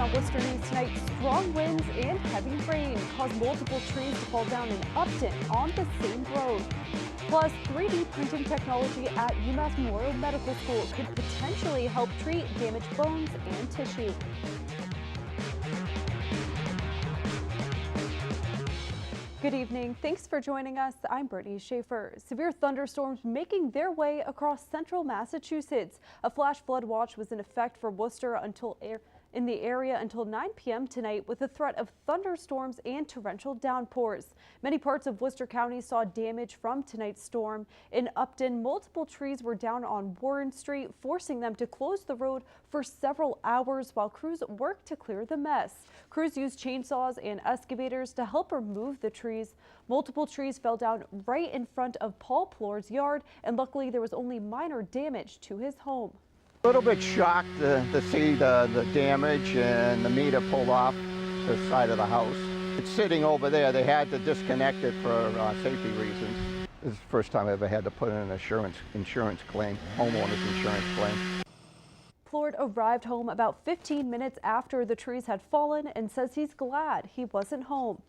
on Worcester News tonight, strong winds and heavy rain caused multiple trees to fall down in Upton on the same road. Plus, 3D printing technology at UMass Memorial Medical School could potentially help treat damaged bones and tissue. Good evening. Thanks for joining us. I'm Brittany Schaefer. Severe thunderstorms making their way across central Massachusetts. A flash flood watch was in effect for Worcester in the area until 9 p.m. tonight, with a threat of thunderstorms and torrential downpours. Many parts of Worcester County saw damage from tonight's storm. In Upton, multiple trees were down on Warren Street, forcing them to close the road for several hours while crews worked to clear the mess. Crews used chainsaws and excavators to help remove the trees. Multiple trees fell down right in front of Paul Plor's yard, and luckily there was only minor damage to his home. A little bit shocked to see the damage and the meter pulled off the side of the house. It's sitting over there. They had to disconnect it for safety reasons. This is the first time I ever had to put in an insurance claim, homeowner's insurance claim. Plord arrived home about 15 minutes after the trees had fallen and says he's glad he wasn't home.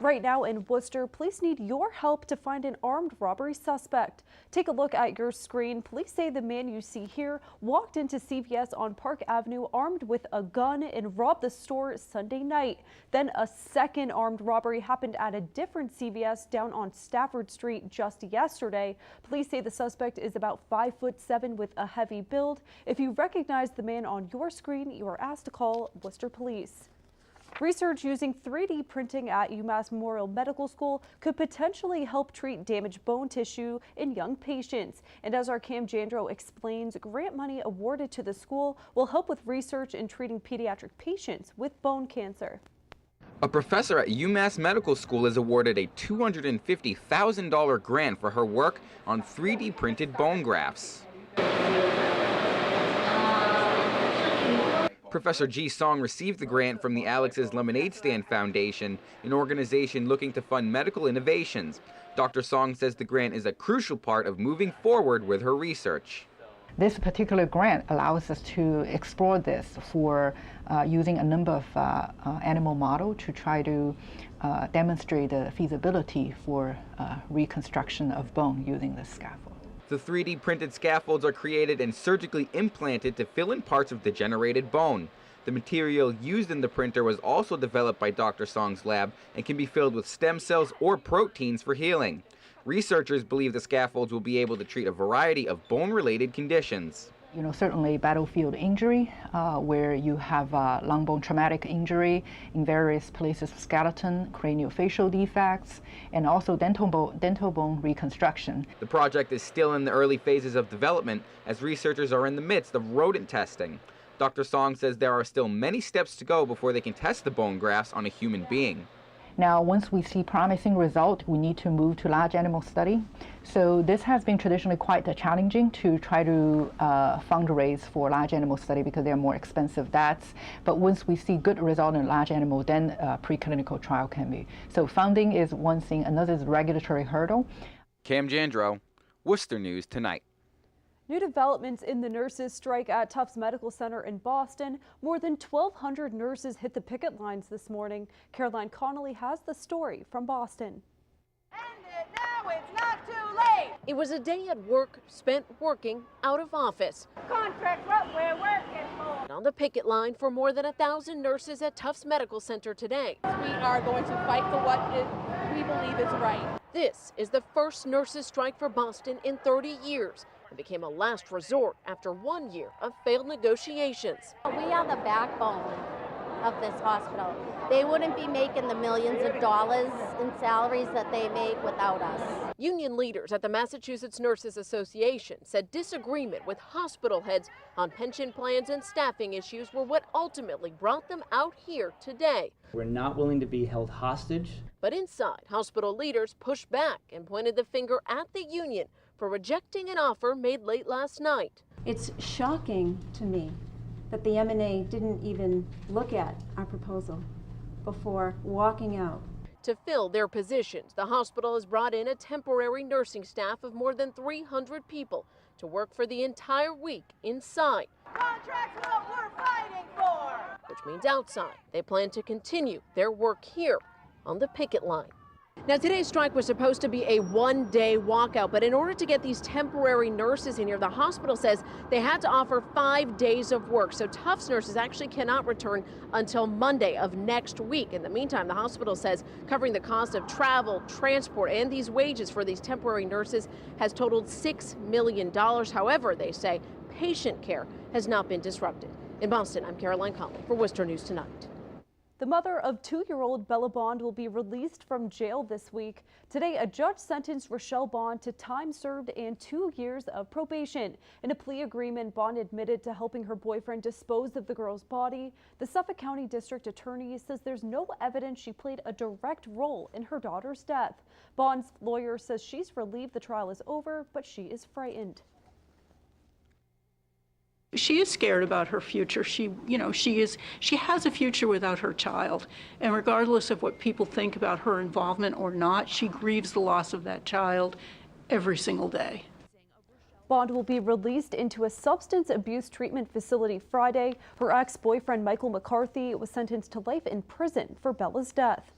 Right now in Worcester, police need your help to find an armed robbery suspect. Take a look at your screen. Police say the man you see here walked into CVS on Park Avenue armed with a gun and robbed the store Sunday night. Then a second armed robbery happened at a different CVS down on Stafford Street just yesterday. Police say the suspect is about 5'7" with a heavy build. If you recognize the man on your screen, you are asked to call Worcester Police. Research using 3D printing at UMass Memorial Medical School could potentially help treat damaged bone tissue in young patients. And as our Cam Jandro explains, grant money awarded to the school will help with research in treating pediatric patients with bone cancer. A professor at UMass Medical School is awarded a $250,000 grant for her work on 3D printed bone grafts. Professor Ji Song received the grant from the Alex's Lemonade Stand Foundation, an organization looking to fund medical innovations. Dr. Song says the grant is a crucial part of moving forward with her research. This particular grant allows us to explore this for using a number of animal models to try to demonstrate the feasibility for reconstruction of bone using this scaffold. The 3D printed scaffolds are created and surgically implanted to fill in parts of degenerated bone. The material used in the printer was also developed by Dr. Song's lab and can be filled with stem cells or proteins for healing. Researchers believe the scaffolds will be able to treat a variety of bone-related conditions. You know, certainly battlefield injury, where you have long bone traumatic injury in various places of skeleton, craniofacial defects, and also dental bone reconstruction. The project is still in the early phases of development as researchers are in the midst of rodent testing. Dr. Song says there are still many steps to go before they can test the bone grafts on a human being. Now, once we see promising results, we need to move to large animal study. So this has been traditionally quite challenging to try to fundraise for large animal study because they're more expensive. But once we see good result in large animal, then preclinical trial can be. So funding is one thing, another is regulatory hurdle. Cam Jandro, Worcester News Tonight. New developments in the nurses' strike at Tufts Medical Center in Boston. More than 1,200 nurses hit the picket lines this morning. Caroline Connolly has the story from Boston. End it now, it's not too late. It was a day at work spent working out of office. Contract what we're working for. On the picket line for more than 1,000 nurses at Tufts Medical Center today. We are going to fight for what we believe is right. This is the first nurses' strike for Boston in 30 years. It became a last resort after 1 year of failed negotiations. We are the backbone of this hospital. They wouldn't be making the millions of dollars in salaries that they make without us. Union leaders at the Massachusetts Nurses Association said disagreement with hospital heads on pension plans and staffing issues were what ultimately brought them out here today. We're not willing to be held hostage. But inside, hospital leaders pushed back and pointed the finger at the union for rejecting an offer made late last night. It's shocking to me that the M&A didn't even look at our proposal before walking out. To fill their positions, the hospital has brought in a temporary nursing staff of more than 300 people to work for the entire week inside. Contract's what we're fighting for. Which means outside, they plan to continue their work here on the picket line. Now, today's strike was supposed to be a one-day walkout, but in order to get these temporary nurses in here, the hospital says they had to offer 5 days of work. So Tufts nurses actually cannot return until Monday of next week. In the meantime, the hospital says covering the cost of travel, transport, and these wages for these temporary nurses has totaled $6 million. However, they say patient care has not been disrupted. In Boston, I'm Caroline Conley for Worcester News Tonight. The mother of 2-year-old Bella Bond will be released from jail this week. Today, a judge sentenced Rochelle Bond to time served and 2 years of probation. In a plea agreement, Bond admitted to helping her boyfriend dispose of the girl's body. The Suffolk County District Attorney says there's no evidence she played a direct role in her daughter's death. Bond's lawyer says she's relieved the trial is over, but she is frightened. She is scared about her future. She has a future without her child. And regardless of what people think about her involvement or not, she grieves the loss of that child every single day. Bond will be released into a substance abuse treatment facility Friday. Her ex-boyfriend, Michael McCarthy, was sentenced to life in prison for Bella's death.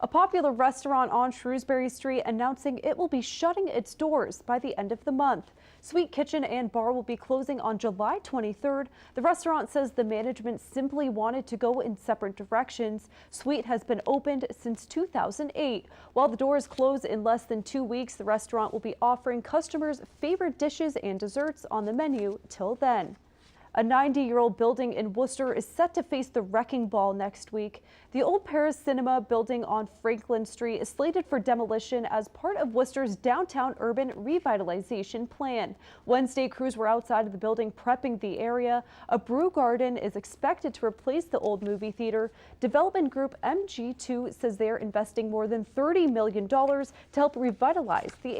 A popular restaurant on Shrewsbury Street announcing it will be shutting its doors by the end of the month. Sweet Kitchen and Bar will be closing on July 23rd. The restaurant says the management simply wanted to go in separate directions. Sweet has been opened since 2008. While the doors close in less than 2 weeks, the restaurant will be offering customers favorite dishes and desserts on the menu till then. A 90-year-old building in Worcester is set to face the wrecking ball next week. The Old Paris Cinema building on Franklin Street is slated for demolition as part of Worcester's downtown urban revitalization plan. Wednesday, crews were outside of the building prepping the area. A brew garden is expected to replace the old movie theater. Development group MG2 says they're investing more than $30 million to help revitalize the